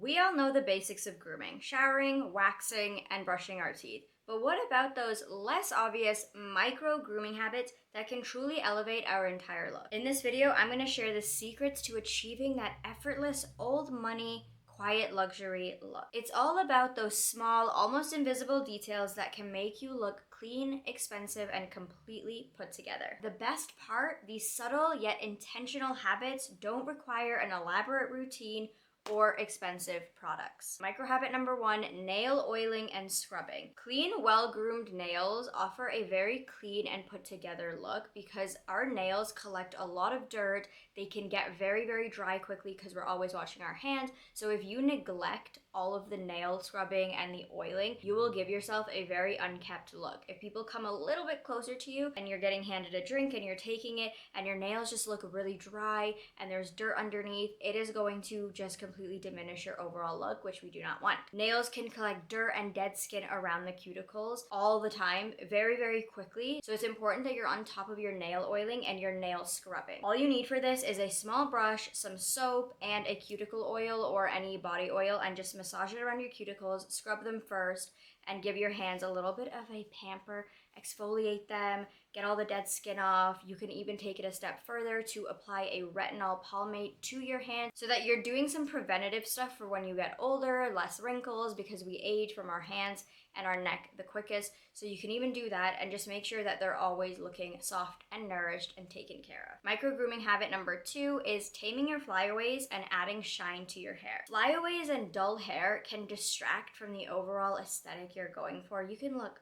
We all know the basics of grooming: showering, waxing, and brushing our teeth. But what about those less obvious micro grooming habits that can truly elevate our entire look? In this video, I'm going to share the secrets to achieving that effortless, old money, quiet luxury look. It's all about those small, almost invisible details that can make you look clean, expensive, and completely put together. The best part, these subtle yet intentional habits don't require an elaborate routine or expensive products. Micro habit number 1, nail oiling and scrubbing. Clean, well-groomed nails offer a very clean and put together look because our nails collect a lot of dirt. They can get very, very dry quickly because we're always washing our hands. So if you neglect all of the nail scrubbing and the oiling, you will give yourself a very unkept look. If people come a little bit closer to you and you're getting handed a drink and you're taking it and your nails just look really dry and there's dirt underneath, it is going to just completely diminish your overall look, which we do not want. Nails can collect dirt and dead skin around the cuticles all the time, very, very quickly. So it's important that you're on top of your nail oiling and your nail scrubbing. All you need for this is a small brush, some soap, and a cuticle oil or any body oil, and just massage it around your cuticles, scrub them first, and give your hands a little bit of a pamper, exfoliate them, get all the dead skin off. You can even take it a step further to apply a retinol palmate to your hands so that you're doing some preventative stuff for when you get older, less wrinkles, because we age from our hands and our neck the quickest. So you can even do that and just make sure that they're always looking soft and nourished and taken care of. Micro grooming habit number 2 is taming your flyaways and adding shine to your hair. Flyaways and dull hair can distract from the overall aesthetic you're going for. You can look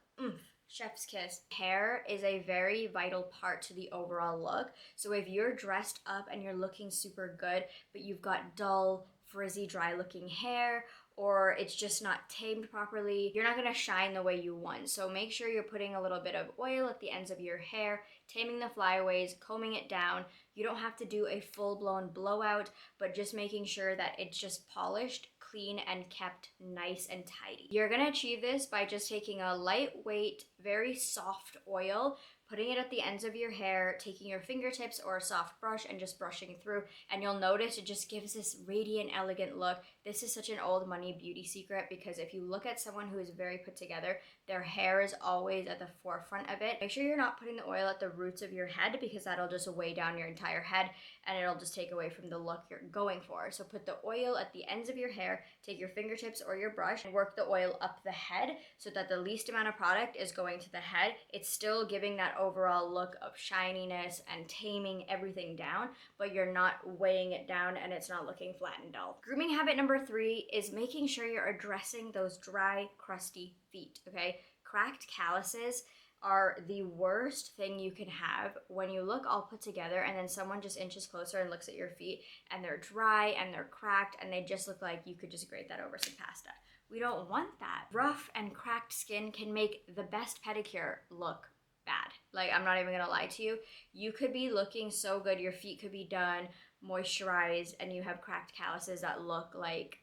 chef's kiss. Hair is a very vital part to the overall look. So if you're dressed up and you're looking super good, but you've got dull, frizzy, dry looking hair, or it's just not tamed properly, you're not gonna shine the way you want. So make sure you're putting a little bit of oil at the ends of your hair, taming the flyaways, combing it down. You don't have to do a full-blown blowout, but just making sure that it's just polished, clean, and kept nice and tidy. You're gonna achieve this by just taking a lightweight, very soft oil, putting it at the ends of your hair, taking your fingertips or a soft brush and just brushing through, and you'll notice it just gives this radiant, elegant look. This is such an old money beauty secret because if you look at someone who is very put together, their hair is always at the forefront of it. Make sure you're not putting the oil at the roots of your head because that'll just weigh down your entire head and it'll just take away from the look you're going for. So put the oil at the ends of your hair, take your fingertips or your brush and work the oil up the head so that the least amount of product is going to the head. It's still giving that overall look of shininess and taming everything down, but you're not weighing it down and it's not looking flat and dull. Grooming habit number 3 is making sure you're addressing those dry, crusty feet, okay? Cracked calluses are the worst thing you can have when you look all put together and then someone just inches closer and looks at your feet and they're dry and they're cracked and they just look like you could just grate that over some pasta. We don't want that. Rough and cracked skin can make the best pedicure look bad. Like, I'm not even gonna lie to you. You could be looking so good, your feet could be done, moisturized, and you have cracked calluses that look like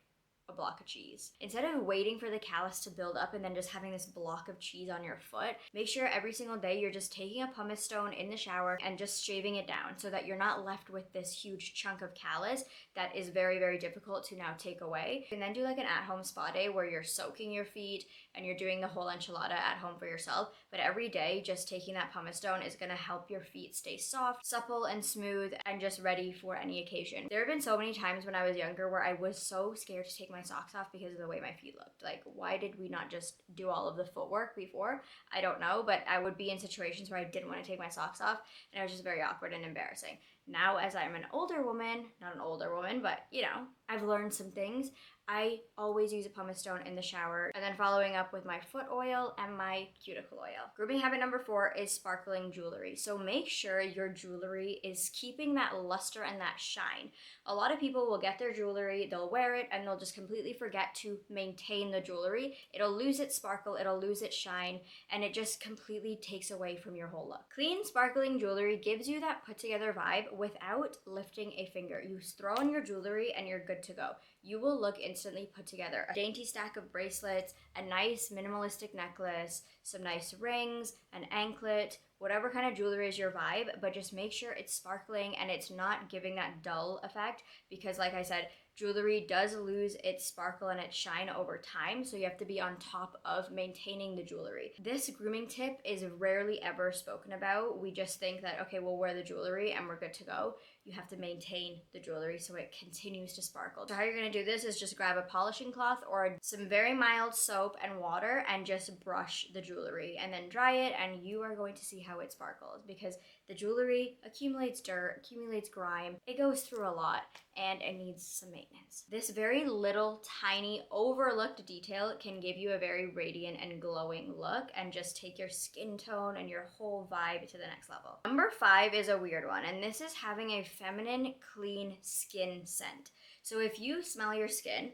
a block of cheese. Instead of waiting for the callus to build up and then just having this block of cheese on your foot, make sure every single day you're just taking a pumice stone in the shower and just shaving it down so that you're not left with this huge chunk of callus that is very, very difficult to now take away. And then do like an at-home spa day where you're soaking your feet and you're doing the whole enchilada at home for yourself. But every day, just taking that pumice stone is gonna help your feet stay soft, supple, and smooth, and just ready for any occasion. There have been so many times when I was younger where I was so scared to take my socks off because of the way my feet looked. Like, why did we not just do all of the footwork before? I don't know, but I would be in situations where I didn't want to take my socks off, and it was just very awkward and embarrassing. Now, as I'm an older woman, not an older woman, but you know, I've learned some things. I always use a pumice stone in the shower and then following up with my foot oil and my cuticle oil. Grooming habit number 4 is sparkling jewelry. So make sure your jewelry is keeping that luster and that shine. A lot of people will get their jewelry, they'll wear it, and they'll just completely forget to maintain the jewelry. It'll lose its sparkle, it'll lose its shine, and it just completely takes away from your whole look. Clean, sparkling jewelry gives you that put together vibe without lifting a finger. You throw on your jewelry and you're good to go. You will look instantly put together. A dainty stack of bracelets, a nice minimalistic necklace, some nice rings, an anklet, whatever kind of jewelry is your vibe, but just make sure it's sparkling and it's not giving that dull effect, because like I said, jewelry does lose its sparkle and its shine over time, so you have to be on top of maintaining the jewelry. This grooming tip is rarely ever spoken about. We just think that, okay, we'll wear the jewelry and we're good to go. You have to maintain the jewelry so it continues to sparkle. So how you're gonna do this is just grab a polishing cloth or some very mild soap and water and just brush the jewelry and then dry it, and you are going to see how it sparkles, because the jewelry accumulates dirt, accumulates grime, it goes through a lot, and it needs some maintenance. This very little, tiny, overlooked detail can give you a very radiant and glowing look and just take your skin tone and your whole vibe to the next level. Number 5 is a weird one, and this is having a feminine, clean skin scent. So if you smell your skin,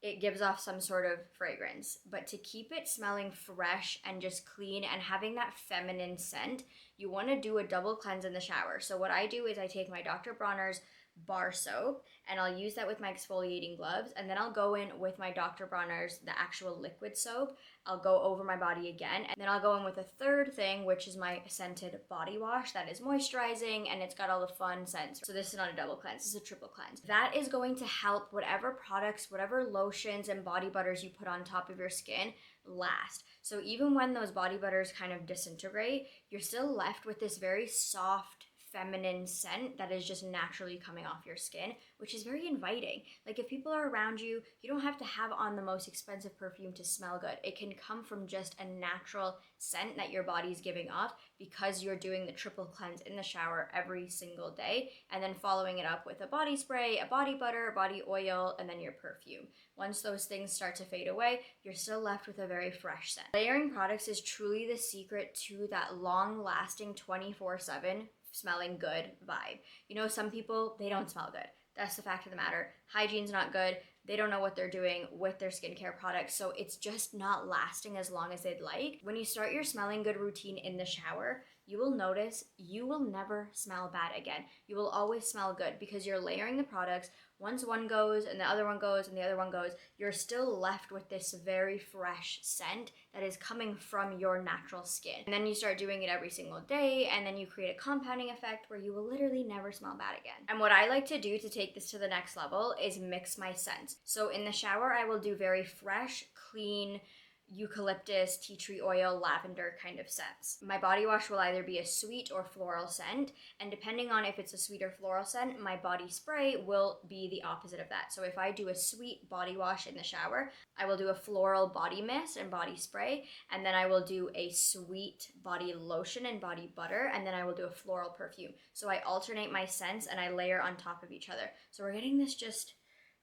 it gives off some sort of fragrance, but to keep it smelling fresh and just clean and having that feminine scent, you want to do a double cleanse in the shower. So what I do is I take my Dr. Bronner's bar soap and I'll use that with my exfoliating gloves, and then I'll go in with my Dr. Bronner's, the actual liquid soap. I'll go over my body again, and then I'll go in with a third thing, which is my scented body wash that is moisturizing and it's got all the fun scents. So this is not a double cleanse, this is a triple cleanse. That is going to help whatever products, whatever lotions and body butters you put on top of your skin last. So even when those body butters kind of disintegrate, you're still left with this very soft, feminine scent that is just naturally coming off your skin, which is very inviting. Like if people are around you, you don't have to have on the most expensive perfume to smell good. It can come from just a natural scent that your body's giving off because you're doing the triple cleanse in the shower every single day, and then following it up with a body spray, a body butter, body oil, and then your perfume. Once those things start to fade away, you're still left with a very fresh scent. Layering products is truly the secret to that long-lasting 24/7 smelling good vibe. You know, some people, they don't smell good. That's the fact of the matter. Hygiene's not good. They don't know what they're doing with their skincare products, so it's just not lasting as long as they'd like. When you start your smelling good routine in the shower, you will notice you will never smell bad again. You will always smell good because you're layering the products. Once one goes and the other one goes and the other one goes, you're still left with this very fresh scent that is coming from your natural skin. And then you start doing it every single day, and then you create a compounding effect where you will literally never smell bad again. And what I like to do to take this to the next level is mix my scents. So in the shower, I will do very fresh, clean, eucalyptus, tea tree oil, lavender kind of scents. My body wash will either be a sweet or floral scent, and depending on if it's a sweet or floral scent, my body spray will be the opposite of that. So if I do a sweet body wash in the shower, I will do a floral body mist and body spray, and then I will do a sweet body lotion and body butter, and then I will do a floral perfume. So I alternate my scents and I layer on top of each other. So we're getting this just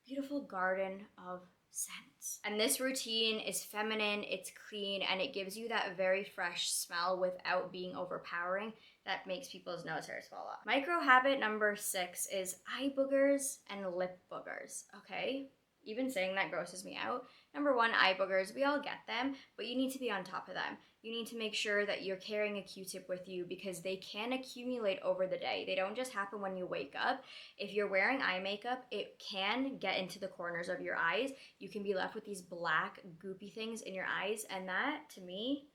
beautiful garden of scents. And this routine is feminine, it's clean, and it gives you that very fresh smell without being overpowering that makes people's nose hairs fall off. Micro habit number 6 is eye boogers and lip boogers, okay? Even saying that grosses me out. Number 1, eye boogers, we all get them, but you need to be on top of them. You need to make sure that you're carrying a Q-tip with you because they can accumulate over the day. They don't just happen when you wake up. If you're wearing eye makeup, it can get into the corners of your eyes. You can be left with these black, goopy things in your eyes, and that, to me,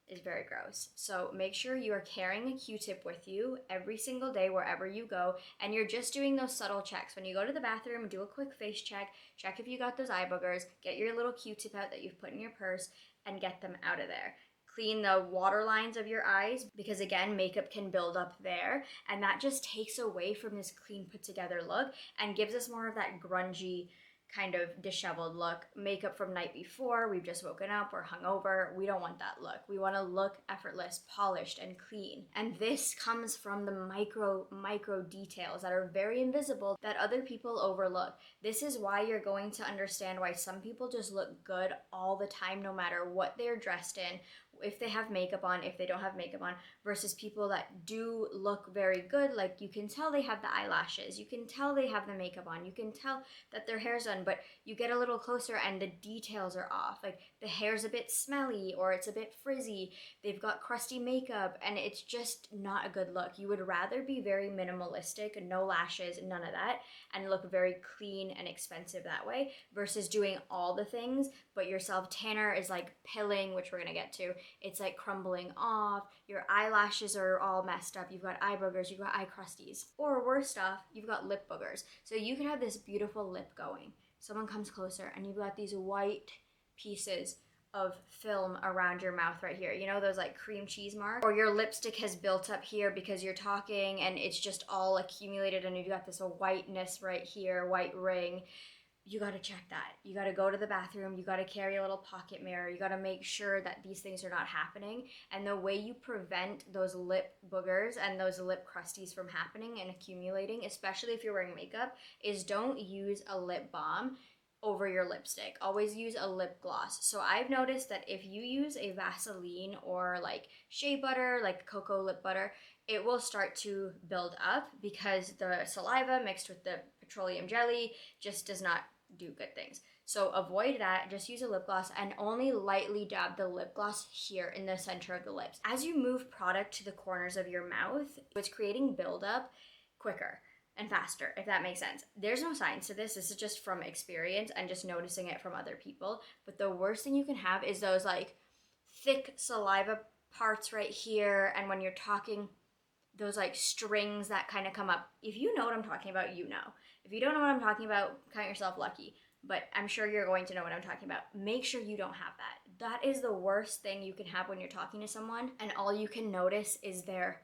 is very gross. So make sure you are carrying a Q-tip with you every single day wherever you go, and you're just doing those subtle checks. When you go to the bathroom, do a quick face check, check if you got those eye boogers, get your little Q-tip out that you've put in your purse, and get them out of there. Clean the water lines of your eyes because, again, makeup can build up there, and that just takes away from this clean, put together look and gives us more of that grungy, kind of disheveled look. Makeup from night before, we've just woken up, we're hungover. We don't want that look. We want to look effortless, polished, and clean. And this comes from the micro details that are very invisible that other people overlook. This is why you're going to understand why some people just look good all the time, no matter what they're dressed in, if they have makeup on, if they don't have makeup on, versus people that do look very good. Like, you can tell they have the eyelashes, you can tell they have the makeup on, you can tell that their hair's done, but you get a little closer and the details are off. Like, the hair's a bit smelly or it's a bit frizzy, they've got crusty makeup, and it's just not a good look. You would rather be very minimalistic, no lashes, none of that, and look very clean and expensive that way, versus doing all the things, but your self tanner is like pilling, which we're gonna get to, it's like crumbling off, your eyelashes are all messed up, you've got eye boogers, you've got eye crusties, or worse stuff, you've got lip boogers. So you can have this beautiful lip going. Someone comes closer and you've got these white pieces of film around your mouth right here. You know, those like cream cheese marks? Or your lipstick has built up here because you're talking and it's just all accumulated and you've got this whiteness right here, white ring. You got to check that. You got to go to the bathroom. You got to carry a little pocket mirror. You got to make sure that these things are not happening. And the way you prevent those lip boogers and those lip crusties from happening and accumulating, especially if you're wearing makeup, is don't use a lip balm over your lipstick. Always use a lip gloss. So I've noticed that if you use a Vaseline or like shea butter, like cocoa lip butter, it will start to build up because the saliva mixed with the petroleum jelly just does not do good things. So avoid that. Just use a lip gloss and only lightly dab the lip gloss here in the center of the lips. As you move product to the corners of your mouth, it's creating buildup quicker and faster, if that makes sense. There's no science to this. This is just from experience and just noticing it from other people. But the worst thing you can have is those like thick saliva parts right here. And when you're talking, those like strings that kind of come up. If you know what I'm talking about, you know. If you don't know what I'm talking about, count yourself lucky. But I'm sure you're going to know what I'm talking about. Make sure you don't have that. That is the worst thing you can have when you're talking to someone and all you can notice is their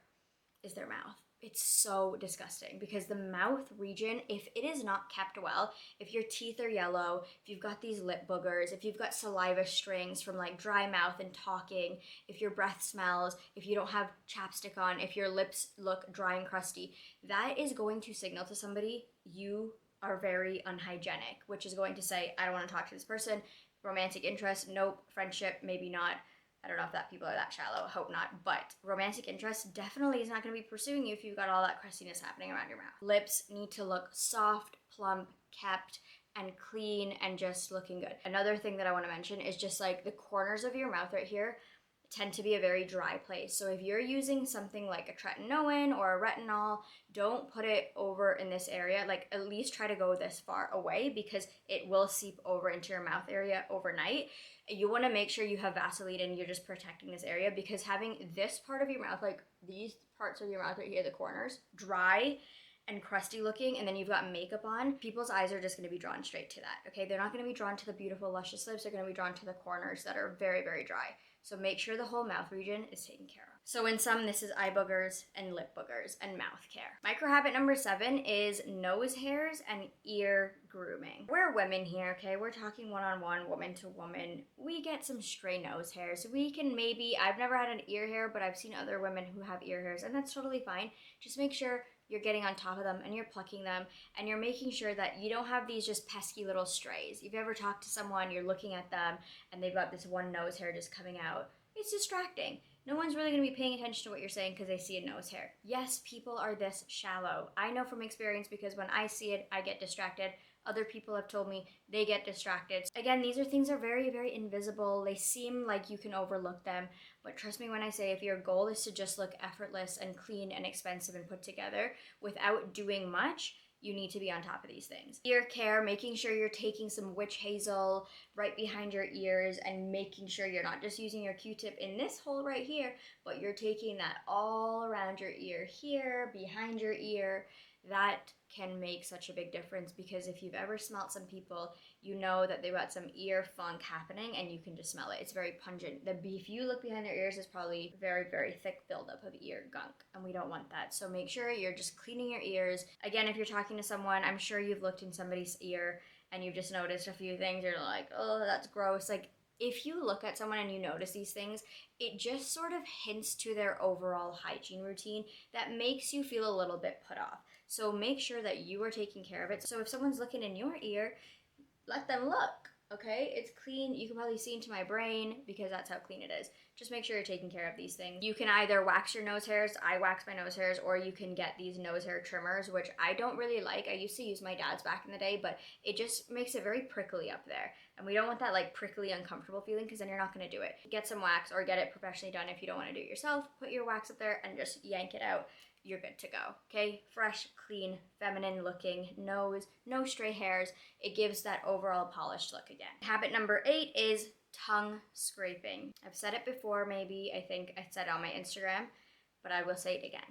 mouth. It's so disgusting because the mouth region, if it is not kept well, if your teeth are yellow, if you've got these lip boogers, if you've got saliva strings from like dry mouth and talking, if your breath smells, if you don't have chapstick on, if your lips look dry and crusty, that is going to signal to somebody you are very unhygienic, which is going to say, I don't want to talk to this person. Romantic interest, nope. Friendship, maybe not. I don't know if that people are that shallow, hope not, but romantic interest definitely is not going to be pursuing you if you've got all that crustiness happening around your mouth. Lips need to look soft, plump, kept, and clean, and just looking good. Another thing that I want to mention is just like the corners of your mouth right here tend to be a very dry place. So if you're using something like a tretinoin or a retinol, don't put it over in this area. Like at least try to go this far away because it will seep over into your mouth area overnight. You want to make sure you have Vaseline and you're just protecting this area because having this part of your mouth, like these parts of your mouth right here, the corners, dry and crusty looking, and then you've got makeup on, people's eyes are just going to be drawn straight to that, okay? They're not going to be drawn to the beautiful, luscious lips. They're going to be drawn to the corners that are very, very dry. So make sure the whole mouth region is taken care of. So in sum, this is eye boogers and lip boogers and mouth care. Micro habit number 7 is nose hairs and ear grooming. We're women here, okay? We're talking one-on-one, woman to woman. We get some stray nose hairs. We can maybe, I've never had an ear hair, but I've seen other women who have ear hairs, and that's totally fine. Just make sure you're getting on top of them and you're plucking them and you're making sure that you don't have these just pesky little strays. If you ever talk to someone, you're looking at them and they've got this one nose hair just coming out, it's distracting. No one's really going to be paying attention to what you're saying because they see a nose hair. Yes, people are this shallow. I know from experience because when I see it, I get distracted. Other people have told me they get distracted. Again, these are things that are very, very invisible. They seem like you can overlook them. But trust me when I say if your goal is to just look effortless and clean and expensive and put together without doing much, you need to be on top of these things. Ear care, making sure you're taking some witch hazel right behind your ears and making sure you're not just using your Q-tip in this hole right here, but you're taking that all around your ear here, behind your ear. That can make such a big difference because if you've ever smelled some people, you know that they've got some ear funk happening and you can just smell it. It's very pungent. If you look behind their ears, it's probably very, very thick buildup of ear gunk, and we don't want that. So make sure you're just cleaning your ears. Again, if you're talking to someone, I'm sure you've looked in somebody's ear and you've just noticed a few things. You're like, oh, that's gross. Like, if you look at someone and you notice these things, it just sort of hints to their overall hygiene routine that makes you feel a little bit put off. So make sure that you are taking care of it. So if someone's looking in your ear, let them look, okay? It's clean. You can probably see into my brain because that's how clean it is. Just make sure you're taking care of these things. You can either wax your nose hairs, I wax my nose hairs, or you can get these nose hair trimmers, which I don't really like. I used to use my dad's back in the day, but it just makes it very prickly up there. And we don't want that like prickly, uncomfortable feeling because then you're not gonna do it. Get some wax or get it professionally done if you don't wanna do it yourself. Put your wax up there and just yank it out. you're good to go, okay? Fresh, clean, feminine looking nose, no stray hairs. It gives that overall polished look again. Habit number 8 is tongue scraping. I've said it before, maybe, I think I said it on my Instagram, but I will say it again.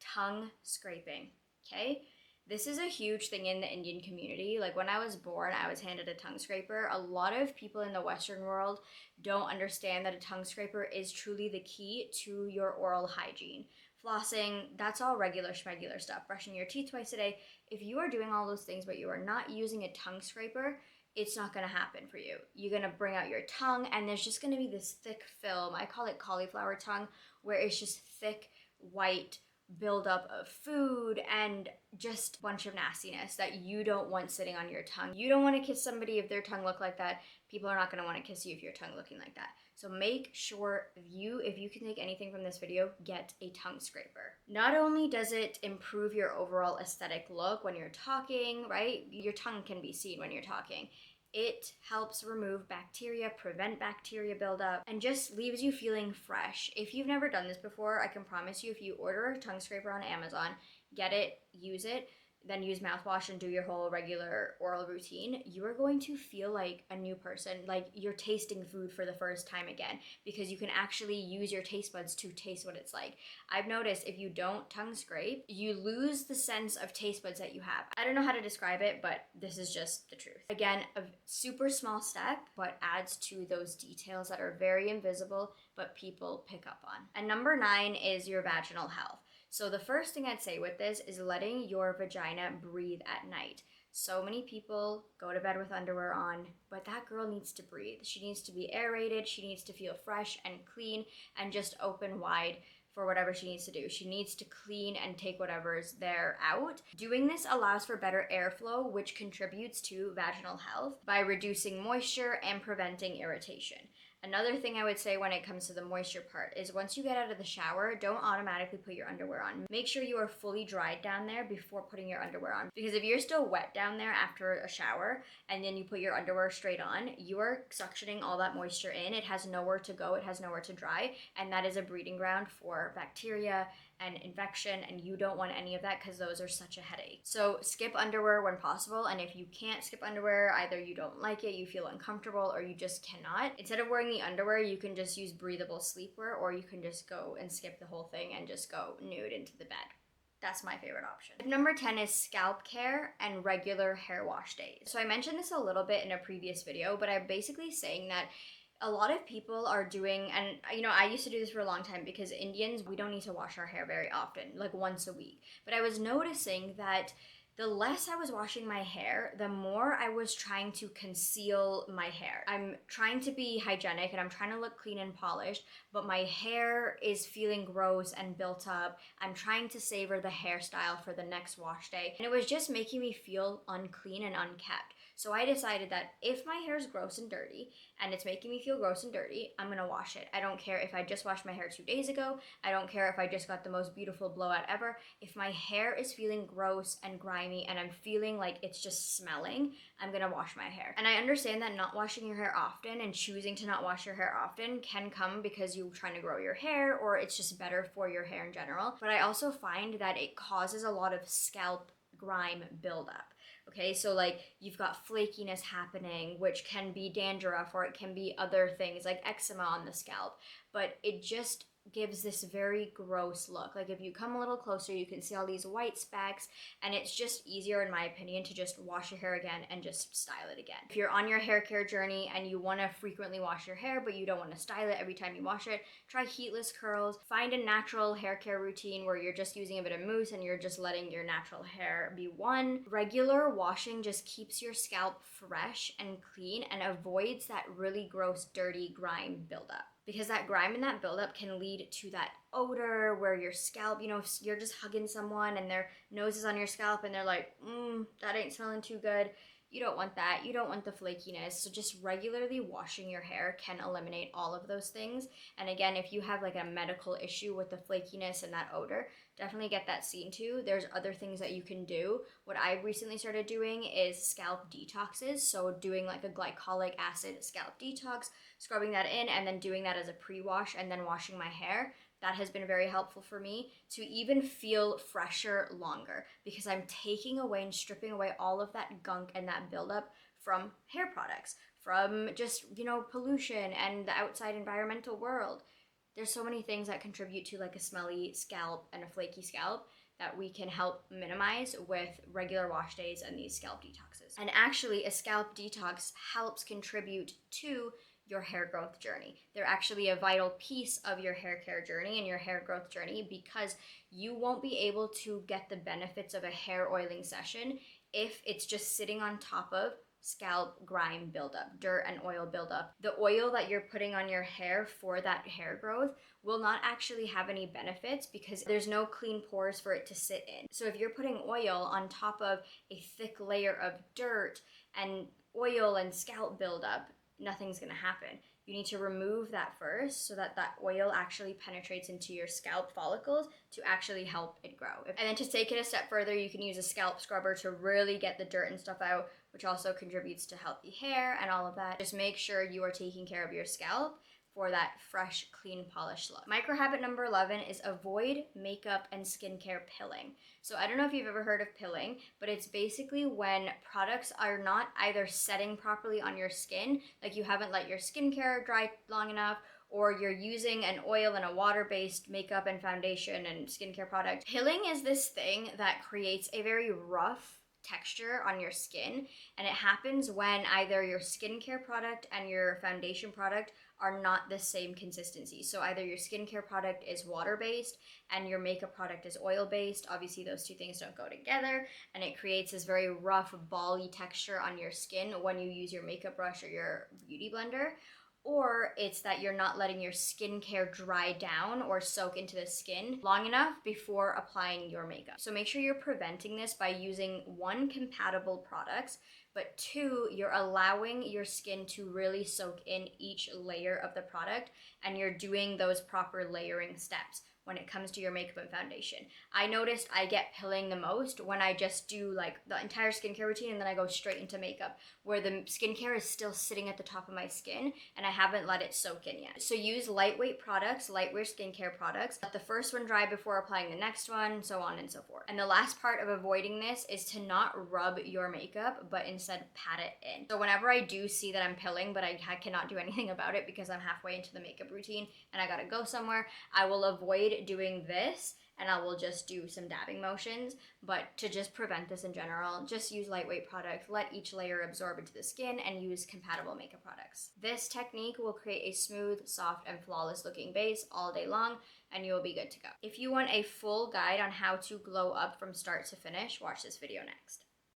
Tongue scraping, okay? This is a huge thing in the Indian community. Like when I was born, I was handed a tongue scraper. A lot of people in the Western world don't understand that a tongue scraper is truly the key to your oral hygiene. Flossing, that's all regular schmegular stuff. Brushing your teeth twice a day. If you are doing all those things but you are not using a tongue scraper, it's not going to happen for you. You're going to bring out your tongue and there's just going to be this thick film. I call it cauliflower tongue, where it's just thick, white buildup of food and just a bunch of nastiness that you don't want sitting on your tongue. You don't want to kiss somebody if their tongue look like that. People are not going to want to kiss you if your tongue looking like that. So make sure if you can take anything from this video, get a tongue scraper. Not only does it improve your overall aesthetic look when you're talking, right? Your tongue can be seen when you're talking. It helps remove bacteria, prevent bacteria buildup, and just leaves you feeling fresh. If you've never done this before, I can promise you if you order a tongue scraper on Amazon, get it, use it, then use mouthwash and do your whole regular oral routine, you are going to feel like a new person, like you're tasting food for the first time again, because you can actually use your taste buds to taste what it's like. I've noticed if you don't tongue scrape, you lose the sense of taste buds that you have. I don't know how to describe it, but this is just the truth. Again, a super small step, but adds to those details that are very invisible, but people pick up on. And number 9 is your vaginal health. So the first thing I'd say with this is letting your vagina breathe at night. So many people go to bed with underwear on, but that girl needs to breathe. She needs to be aerated, she needs to feel fresh and clean and just open wide for whatever she needs to do. She needs to clean and take whatever's there out. Doing this allows for better airflow, which contributes to vaginal health by reducing moisture and preventing irritation. Another thing I would say when it comes to the moisture part is once you get out of the shower, don't automatically put your underwear on. Make sure you are fully dried down there before putting your underwear on. Because if you're still wet down there after a shower and then you put your underwear straight on, you are suctioning all that moisture in. It has nowhere to go, it has nowhere to dry, and that is a breeding ground for bacteria and infection, and you don't want any of that because those are such a headache. So skip underwear when possible, and if you can't skip underwear, either you don't like it, you feel uncomfortable, or you just cannot, instead of wearing the underwear, you can just use breathable sleepwear, or you can just go and skip the whole thing and just go nude into the bed. That's my favorite option. Number 10 is scalp care and regular hair wash days. So I mentioned this a little bit in a previous video, but I'm basically saying that a lot of people are doing, and I used to do this for a long time because Indians, we don't need to wash our hair very often, like once a week. But I was noticing that the less I was washing my hair, the more I was trying to conceal my hair. I'm trying to be hygienic and I'm trying to look clean and polished, but my hair is feeling gross and built up. I'm trying to savor the hairstyle for the next wash day. And it was just making me feel unclean and unkept. So I decided that if my hair is gross and dirty and it's making me feel gross and dirty, I'm gonna wash it. I don't care if I just washed my hair 2 days ago. I don't care if I just got the most beautiful blowout ever. If my hair is feeling gross and grimy and I'm feeling like it's just smelling, I'm gonna wash my hair. And I understand that not washing your hair often and choosing to not wash your hair often can come because you're trying to grow your hair or it's just better for your hair in general. But I also find that it causes a lot of scalp grime buildup. Okay, so like you've got flakiness happening, which can be dandruff or it can be other things like eczema on the scalp, but it just gives this very gross look. Like if you come a little closer, you can see all these white specks, and it's just easier, in my opinion, to just wash your hair again and just style it again. If you're on your hair care journey and you want to frequently wash your hair, but you don't want to style it every time you wash it, try heatless curls. Find a natural hair care routine where you're just using a bit of mousse and you're just letting your natural hair be one. Regular washing just keeps your scalp fresh and clean and avoids that really gross, dirty grime buildup. Because that grime and that buildup can lead to that odor where your scalp, if you're just hugging someone and their nose is on your scalp and they're like, that ain't smelling too good. You don't want that. You don't want the flakiness. So just regularly washing your hair can eliminate all of those things. And again, if you have like a medical issue with the flakiness and that odor, definitely get that seen too. There's other things that you can do. What I've recently started doing is scalp detoxes. So doing like a glycolic acid scalp detox, scrubbing that in and then doing that as a pre-wash and then washing my hair. that has been very helpful for me to even feel fresher longer, because I'm taking away and stripping away all of that gunk and that buildup from hair products, from just, pollution and the outside environmental world. There's so many things that contribute to like a smelly scalp and a flaky scalp that we can help minimize with regular wash days and these scalp detoxes. And actually, a scalp detox helps contribute to your hair growth journey. They're actually a vital piece of your hair care journey and your hair growth journey, because you won't be able to get the benefits of a hair oiling session if it's just sitting on top of scalp grime buildup, dirt and oil buildup. The oil that you're putting on your hair for that hair growth will not actually have any benefits because there's no clean pores for it to sit in. So if you're putting oil on top of a thick layer of dirt and oil and scalp buildup, nothing's gonna happen. You need to remove that first so that that oil actually penetrates into your scalp follicles to actually help it grow. And then to take it a step further, you can use a scalp scrubber to really get the dirt and stuff out, which also contributes to healthy hair and all of that. Just make sure you are taking care of your scalp for that fresh, clean, polished look. Micro habit number 11 is avoid makeup and skincare pilling. So I don't know if you've ever heard of pilling, but it's basically when products are not either setting properly on your skin, like you haven't let your skincare dry long enough, or you're using an oil and a water-based makeup and foundation and skincare product. Pilling is this thing that creates a very rough texture on your skin, and it happens when either your skincare product and your foundation product are not the same consistency. So either your skincare product is water-based and your makeup product is oil-based. Obviously those two things don't go together, and it creates this very rough, bally texture on your skin when you use your makeup brush or your beauty blender. Or it's that you're not letting your skincare dry down or soak into the skin long enough before applying your makeup. So make sure you're preventing this by using 1, compatible products, but 2, you're allowing your skin to really soak in each layer of the product, and you're doing those proper layering steps when it comes to your makeup and foundation. I noticed I get pilling the most when I just do like the entire skincare routine and then I go straight into makeup, where the skincare is still sitting at the top of my skin and I haven't let it soak in yet. So use lightweight products, lightweight skincare products. Let the first one dry before applying the next one, so on and so forth. And the last part of avoiding this is to not rub your makeup, but instead pat it in. So whenever I do see that I'm pilling, but I cannot do anything about it because I'm halfway into the makeup routine and I gotta go somewhere, I will avoid doing this and I will just do some dabbing motions. But to just prevent this in general, just use lightweight products, let each layer absorb into the skin, and use compatible makeup products. This technique will create a smooth, soft, and flawless looking base all day long, and you will be good to go. If you want a full guide on how to glow up from start to finish, watch this video next.